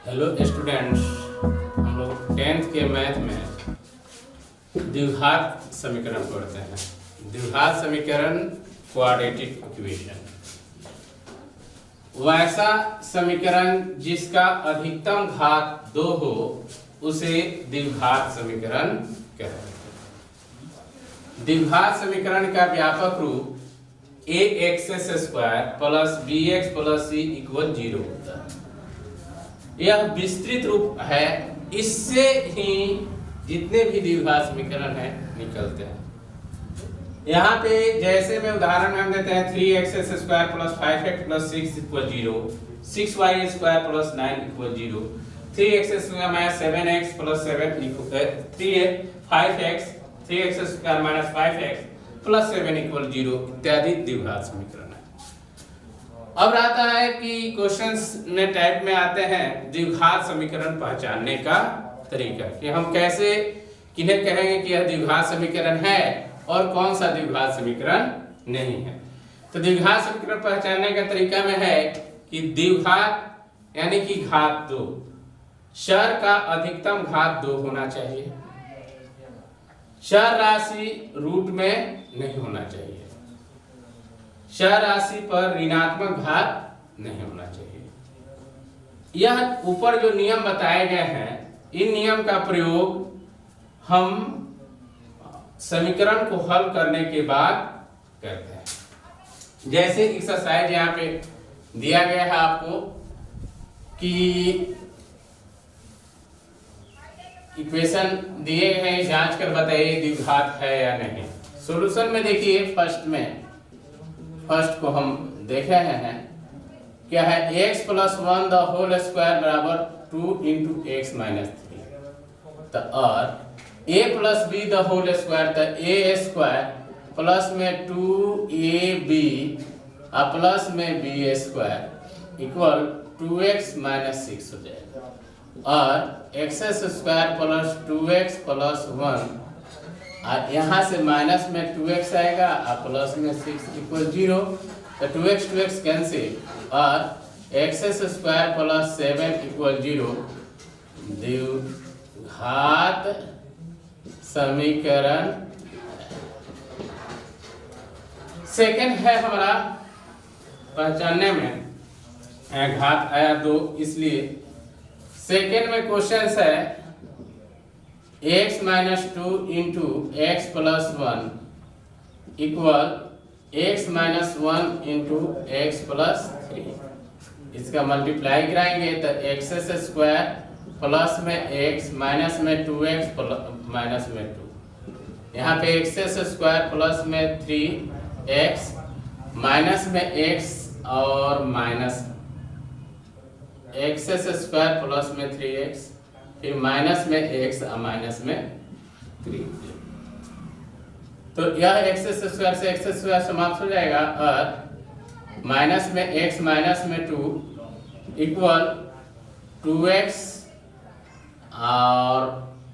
Hello students, हम लोग 10th के मैथ में द्विघात समीकरण पढ़ते हैं। द्विघात समीकरण क्वाड्रेटिक इक्वेशन, वैसा समीकरण जिसका अधिकतम घात 2 हो उसे द्विघात समीकरण कहते हैं। द्विघात समीकरण का व्यापक रूप ax² plus bx plus c equal 0 होता है। यह विस्तृत रूप है, इससे ही जितने भी द्विघात समीकरण है निकलते हैं। यहाँ पे जैसे में उदाहरण में हम देते हैं 3x² plus 5x plus 6 equal 0, 6y² plus 9 equal 0, 3x² minus 7x plus 7 5x 3x² minus 5x plus 7 equal 0 इत्यादि द्विघात समीकरण है। अब आता है कि क्वेश्चंस में टाइप में आते हैं द्विघात समीकरण पहचानने का तरीका, कि हम कैसे किन्हें कहेंगे कि यह द्विघात समीकरण है और कौन सा द्विघात समीकरण नहीं है। तो द्विघात समीकरण पहचानने का तरीका में है कि द्विघात यानी कि घात 2, चर का अधिकतम घात 2 होना चाहिए, चर राशि रूट में नहीं होना चाहिए, चर राशि पर ऋणात्मक घात नहीं होना चाहिए। यह ऊपर जो नियम बताए गए हैं, इन नियम का प्रयोग हम समीकरण को हल करने के बाद करते हैं। जैसे एक्सरसाइज यहाँ पे दिया गया है आपको कि इक्वेशन दिए गए हैं, जांच कर बताइए द्विघात है या नहीं। सॉल्यूशन में देखिए, फर्स्ट को हम देख रहे हैं क्या है, x plus 1 the whole square बराबर 2 इंटू x माइनस 3। तो और a plus b the whole square, तो a स्क्वायर प्लस में 2ab और प्लस में b square equal 2x minus 6 हो जाएगा। और x² प्लस 2x प्लस 1 और यहाँ से माइनस में 2x आएगा और प्लस में 6 इक्वल 0, तो 2x कैंसिल और x² प्लस 7 इक्वल 0 द्विघात समीकरण। सेकंड है हमारा पहचानने में, घात आया 2, इसलिए सेकंड में क्वेश्चन है x minus 2 into x plus 1 equal x minus 1 into x plus 3। इसका मल्टीप्लाई कराएंगे तो x² प्लस में x माइनस में 2x माइनस में 2, यहाँ पे x² प्लस में 3x माइनस में x और माइनस x² प्लस में 3x फिर माइनस में x और माइनस में 3। तो यह x² से x² समाप्त हो जाएगा और माइनस में x माइनस में 2 इक्वल 2x और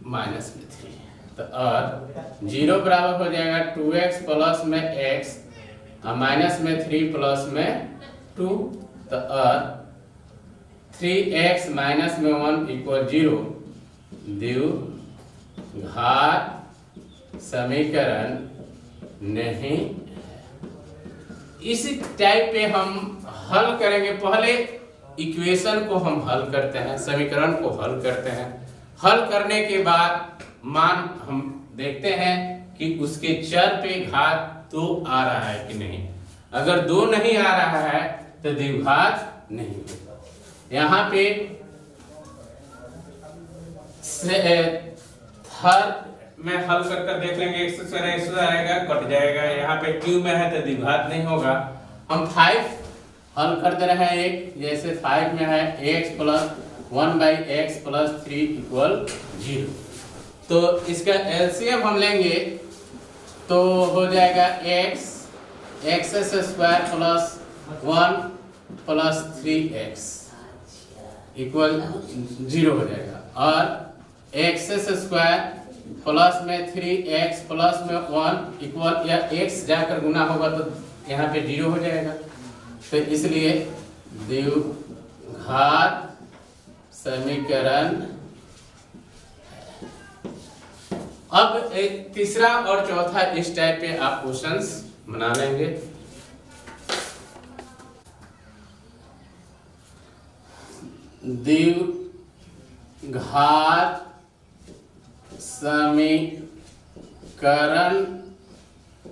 माइनस में 3। तो और 0 बराबर हो जाएगा 2x प्लस में x और माइनस में 3 प्लस में 2। तो और 3x माइनस में 1 इक्वल 0 द्विघात समीकरण नहीं। इसी टाइप पे हम हल करेंगे। पहले इक्वेशन को हम हल करते हैं, समीकरण को हल करते हैं। हल करने के बाद मान हम देखते हैं कि उसके चर पे घात 2 आ रहा है कि नहीं। अगर 2 नहीं आ रहा है तो द्विघात नहीं होगा। यहाँ पे थर्ड में हल कर देख लेंगे, x² आएगा कट जाएगा, यहाँ पे q में है तो द्विघात नहीं होगा। हम 5 हल कर दे रहे हैं एक, जैसे 5 में है x plus 1/x plus 3 equal 0। तो इसका एलसीएम हम लेंगे तो हो जाएगा x² plus 1 plus 3x equal 0 हो जाएगा, और x² प्लस में 3x प्लस में 1 इक्वल, या x जाकर गुना होगा तो यहाँ पे 0 हो जाएगा। तो इसलिए द्विघात समीकरण। अब एक तीसरा और चौथा इस टाइप पे आप क्वेश्चंस बना लेंगे। द्विघात समीकरण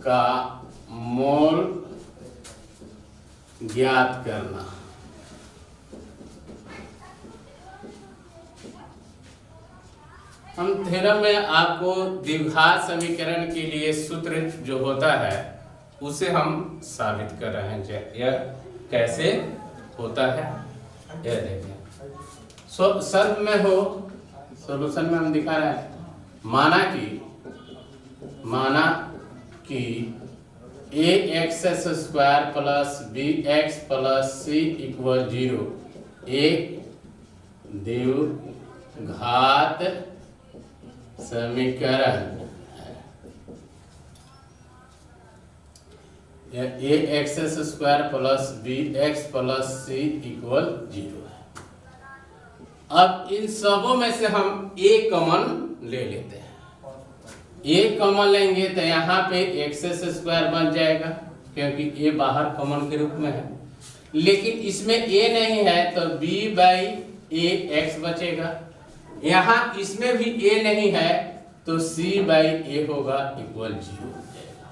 का मोल ज्ञात करना। हम थ्योरम में आपको द्विघात समीकरण के लिए सूत्र जो होता है उसे हम साबित कर रहे हैं। यह कैसे होता है यह देखें। सॉल्व में हो, सॉल्यूशन में हम दिखा रहे हैं। माना कि A X square plus B X plus C equal 0 एक द्विघात समीकरण है। A X square plus B X plus C equal 0 है। अब इन सबों में से हम ए कॉमन ले लेते हैं। ए कॉमन लेंगे तो यहाँ पे एक्स स्क्वायर बन जाएगा क्योंकि ए बाहर कॉमन के रूप में है, लेकिन इसमें ए नहीं है तो b बाई ए एक्स बचेगा। यहाँ इसमें भी ए नहीं है तो c बाई ए होगा इक्वल 0 हो जाएगा।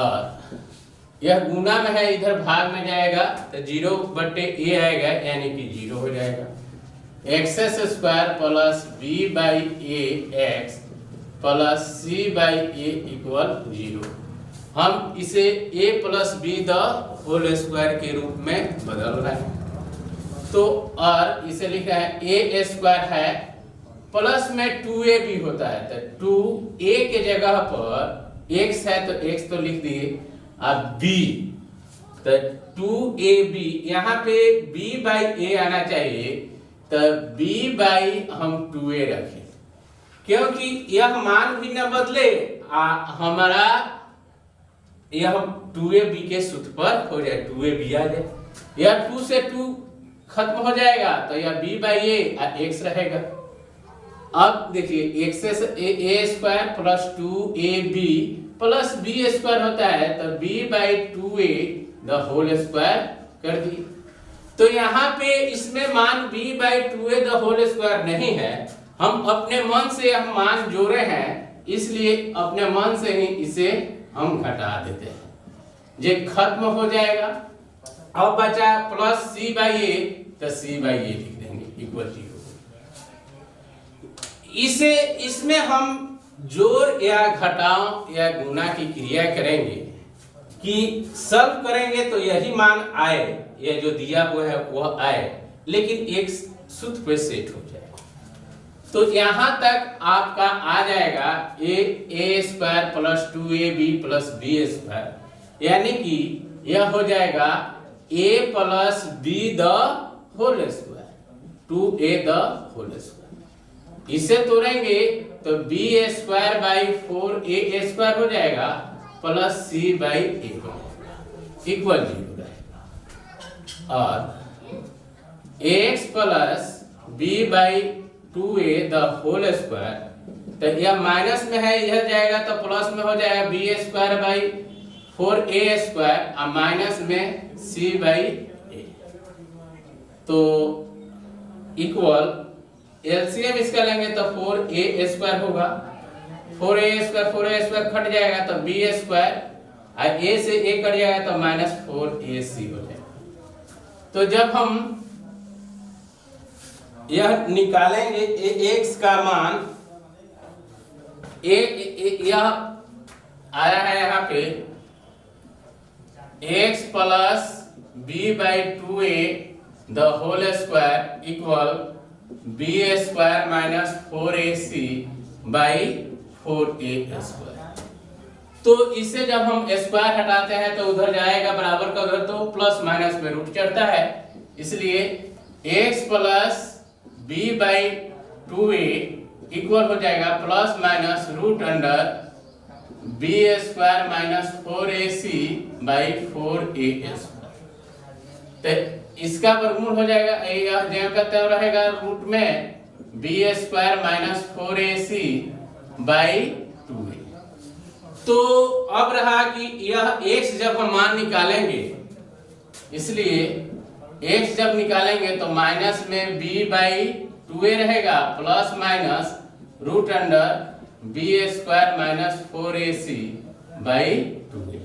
और यह गुना में है, इधर भाग में जाएगा तो 0 बटे ए आएगा यानी कि 0 हो जाएगा। X square plus b by a x plus c by a equal 0। हम इसे a plus b the whole square के रूप में बदल रहे हैं। तो और इसे लिखा है a स्क्वायर है प्लस में 2a भी होता है तो 2a के जगह पर x है तो x तो लिख दिए, अब b तो 2ab, यहाँ पे b बाई a आना चाहिए तो b बाई हम 2a रखें क्योंकि यह मान भी न बदले, हमारा यह 2ab के सूत्र पर हो जाए, 2ab आ जाए। यह 2 से 2 खत्म हो जाएगा तो यह b बाई a x रहेगा। अब देखिए x से a square plus 2ab plus b square होता है तो b by 2a the whole square कर दिए। तो यहाँ पे इसमें मान b by 2a the whole square नहीं है, हम अपने मन से हम मान जोड़े हैं इसलिए अपने मन से ही इसे हम घटा देते हैं, ये खत्म हो जाएगा। अब बचा प्लस c बाई a तो c बाई a लिख देंगे इक्वल 0। इसमें हम जोड़ या घटाव या गुना की क्रिया करेंगे कि सॉल्व करेंगे तो यही मान आए, यह जो दिया हुआ है वह आए, लेकिन एक सूत्र पे सेट हो जाएगा। तो यहाँ तक आपका आ जाएगा a square plus 2ab plus b square, यानी कि यह हो जाएगा a plus b the whole square 2a the whole square. इसे तोड़ेंगे तो b square by 4a square हो जाएगा प्लस c बाई a हो जाएगा इक्वल 0 रहेगा। और x plus b by 2a the whole square, तो यह माइनस में है यह जाएगा तो प्लस में हो जाएगा b square by 4a square और माइनस में c बाई a, तो इक्वल एलसीएम इसका लेंगे तो 4a स्क्वायर होगा, 4a स्क्वायर कट जाएगा तो b स्क्वायर और a से a कट जाएगा तो माइनस 4ac हो जाएगा। तो जब हम यह निकालेंगे x का मान यह आया है यहाँ पे x plus b by 2a the whole square equal b square minus 4ac by 4a square. तो इसे जब हम स्क्वायर हटाते हैं तो उधर जाएगा बराबर का उधर, तो प्लस माइनस में रूट चढ़ता है, इसलिए x plus b by 2a equal हो जाएगा plus minus root under b square minus 4ac by 4a square. इसका वर्गमूल हो जाएगा, यह जो कहते हैं रहेगा रूट में B square minus 4ac by 2a। तो अब रहा कि यह x जब हम मान निकालेंगे, इसलिए x जब निकालेंगे तो माइनस में b बाई 2a रहेगा plus minus root under B square minus 4ac by 2a।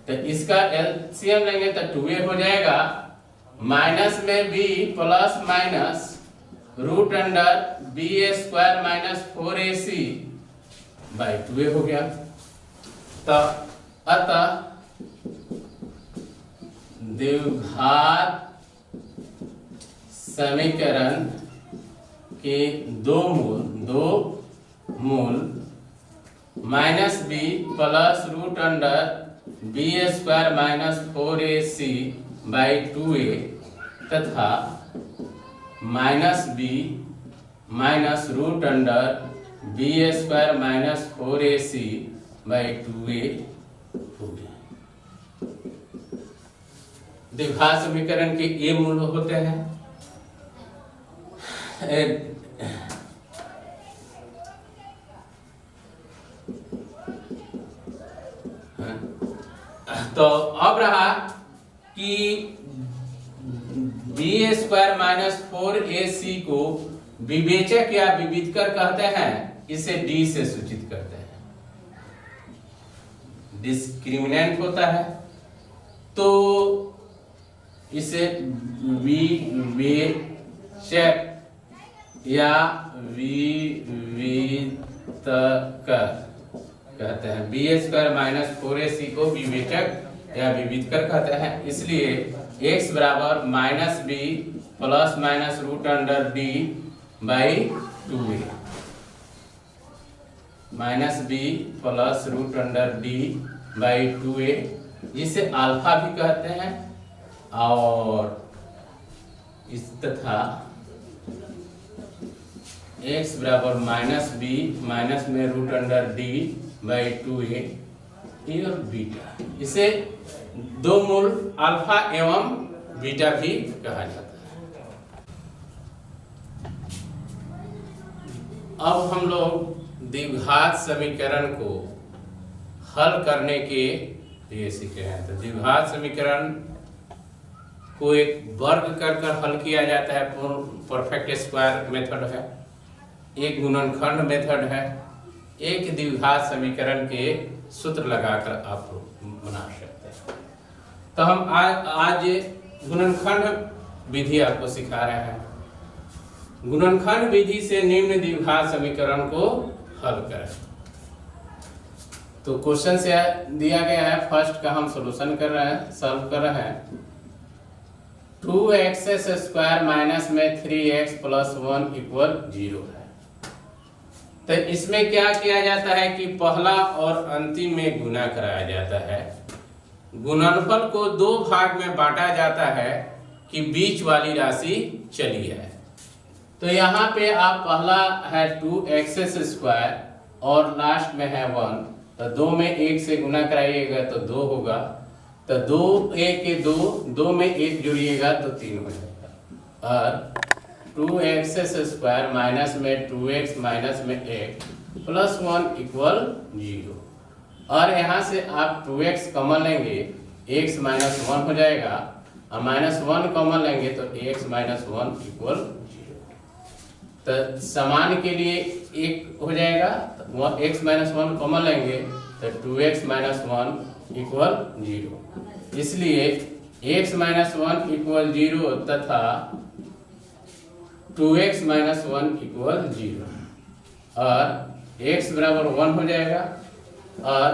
तो इसका एलसीएम लेंगे तो 2a हो जाएगा, माइनस में b plus minus root under B square minus 4ac by 2a हो गया। तो अतः द्विघात समीकरण के दो मूल minus B plus root under B square minus 4ac by 2a तथा minus B minus root under B square minus 4ac by 2a हो गया। द्विघात समीकरण के ये मूल होते हैं। तो अब रहा कि बी स्क्वायर माइनस 4ac को विवेचक या विविधकर कहते हैं, इसे डी से सूचित करते हैं। डिस्क्रिमिनेंट होता है तो इसे विवेचक या विविधकर कहते हैं। बी स्क्वायर माइनस 4ac को विवेचक या विविधकर कहते हैं। इसलिए x बराबर minus B plus minus root under D by 2a, minus B plus root under D by 2a, जिसे अल्फा भी कहते हैं। और इस तथा x बराबर माइनस बी माइनस में root under D by 2a और बीटा, इसे दो मूल अल्फा एवं बीटा भी कहा जाता है। अब हम लोग द्विघात समीकरण को हल करने के लिए सीखे हैं। तो द्विघात समीकरण को एक वर्ग कर हल किया जाता है, परफेक्ट स्क्वायर मेथड है, एक गुणनखंड मेथड है, एक द्विघात समीकरण के सूत्र लगाकर आप बना सकते हैं। तो हम आज गुणनखंड विधि आपको सिखा रहे हैं। गुणनखंड विधि से निम्न द्विघात समीकरण को हल करें। तो क्वेश्चन से दिया गया है, फर्स्ट का हम सॉल्यूशन कर रहे हैं, सॉल्व कर रहे हैं। 2x स्क्वायर माइनस में 3x प्लस 1 इक्वल 0 है। तो इसमें क्या किया जाता है कि पहला और अंतिम में गुना कराया जाता है। गुणनफल को दो भाग में बांटा जाता है कि बीच वाली राशि चली है। तो यहाँ पे आप पहला है 2x स्क्वायर और लास्ट में है 1, तो 2 में 1 से गुना कराइएगा तो 2 होगा। तो 2 के 2 में 1 जोड़िएगा तो 3 हो जाएगा। और 2x स्क्वायर माइनस में 2x माइनस में 1 प्लस 1 इक्वल 0। और यहाँ से आप 2x कॉमन लेंगे, x माइनस 1 हो जाएगा, और माइनस 1 कॉमन लेंगे तो x माइनस 1 इक्वल 0। तो समान के लिए 1 हो जाएगा, तो x माइनस 1 कॉमन लेंगे तो 2x माइनस 1 इक्वल 0। इसलिए x माइनस 1 इक्वल 0 तथा 2x माइनस 1 इक्वल 0, और x बराबर 1 हो जाएगा और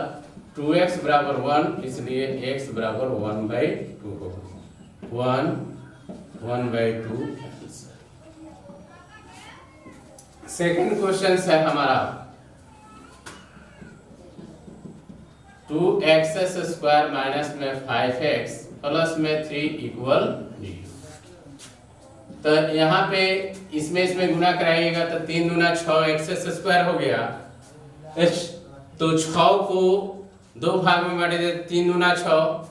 2x बराबर 1, इसलिए x बराबर 1/2 होगा। 1/2। सेकंड क्वेश्चन है हमारा 2x स्क्वायर माइनस में 5x प्लस में 3 इक्वल 0। तो यहाँ पे इसमें गुना कराइएगा तो 3 दूना 6x स्क्वायर हो गया। तो 6 को 2 भाग में बांटे, 3 दूना 6,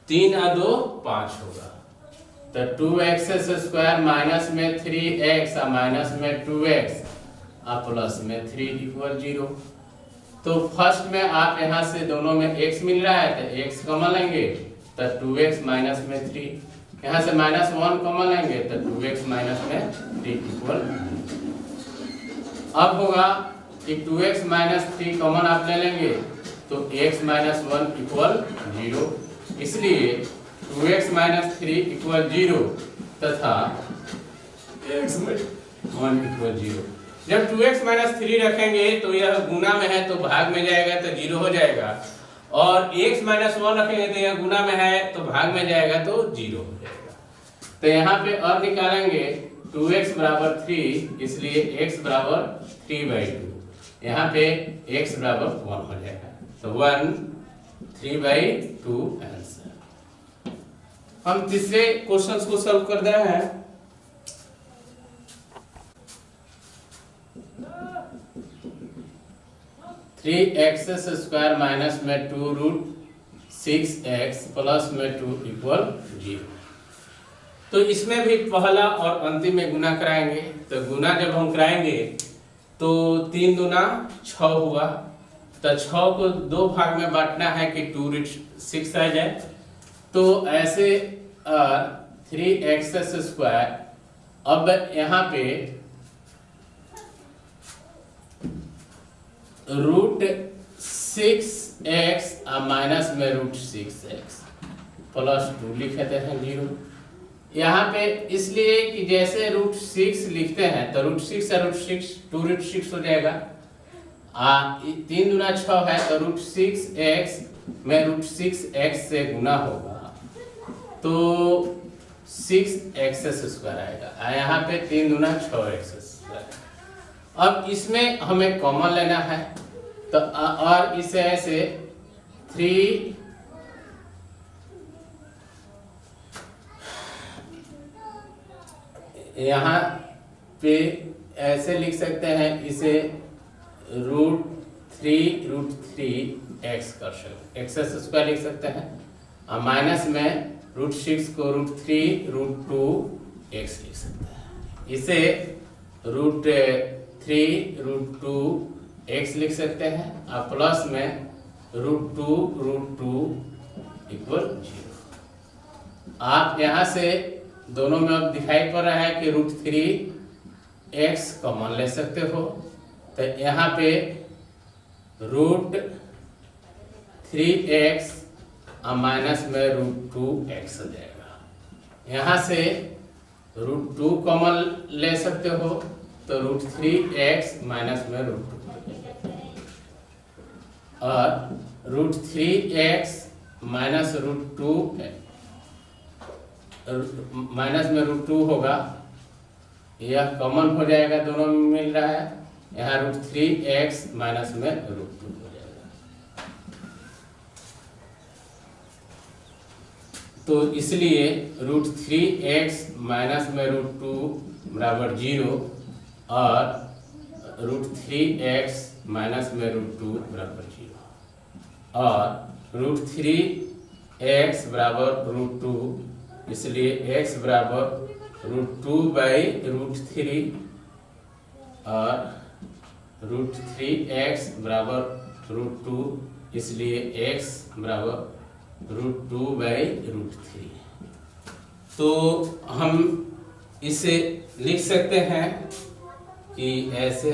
3 और 2 5 होगा। तो 2x² माइनस में 3x और माइनस में 2x और प्लस में 3 इक्वल 0। तो फर्स्ट में आप यहाँ से दोनों में x मिल रहा है तो x कॉमन लेंगे तो 2x माइनस में 3, यहाँ से -1 कॉमन लेंगे तो 2x माइनस में 3 इक्वल। अब होगा कि 2x माइनस 3 कॉमन आप ले लेंगे तो x माइनस 1 इक्वल 0, इसलिए 2x माइनस 3 इक्वल 0 तथा x में 1 इक्वल 0। जब 2x माइनस 3 रखेंगे तो यह गुना में है तो भाग में जाएगा तो 0 हो जाएगा, और x माइनस 1 रखेंगे तो यह गुना में है तो भाग में जाएगा तो 0 हो जाएगा। तो यहाँ पे और निकालेंगे 2x बराबर 3, इसलिए x बराबर 3/2, यहाँ पे x बराबर 1 हो जाएगा तो 1 3/2 आंसर। हम तीसरे क्वेश्चन को सॉल्व कर रहे हैं। थ्री x² माइनस में 2√6x प्लस में 2 इक्वल 0। तो इसमें भी पहला और अंतिम में गुना कराएंगे। तो गुना जब हम कराएंगे तो 3 दूना 6 हुआ, तो 6 को 2 भाग में बांटना है कि 2√6 आ जाए। तो ऐसे 3x², अब यहाँ पे √6x माइनस में √6x प्लस 2 लिखते हैं 0। यहाँ पे इसलिए कि जैसे √6 लिखते हैं तो √6 और √6 2√6 हो जाएगा। 3 दूना 6 है तो √6x में √6x से गुना होगा तो 6x² आएगा। यहाँ पे 3 दूना 6x²। अब इसमें हमें कॉमन लेना है तो और इसे ऐसे 3 यहाँ पे ऐसे लिख सकते हैं, इसे √3√3x कर सकते, x² लिख सकते हैं, और माइनस में √6 को √3√2x लिख सकते हैं। इसे √3√2x लिख सकते हैं और प्लस में √2√2 इक्वल 0। आप यहाँ से दोनों में अब दिखाई पड़ रहा है कि √3x कॉमन ले सकते हो, तो यहाँ पे √3x और माइनस में √2x हो जाएगा। यहाँ से √2 कॉमन ले सकते हो तो √3x माइनस में √2 और √3x माइनस √2 माइनस में √2 होगा, यह कॉमन हो जाएगा, दोनों में मिल रहा है। यहाँ √3x माइनस में √2 हो जाएगा। तो इसलिए √3x माइनस में √2 बराबर 0 और √3x माइनस में √2 बराबर 0 और √3x बराबर √2, इसलिए x बराबर √2/√3 और √3x बराबर √2, इसलिए x बराबर √2/√3। तो हम इसे लिख सकते हैं कि ऐसे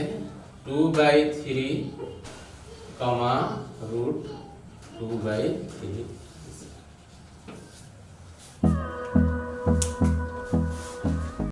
2/3 √2/3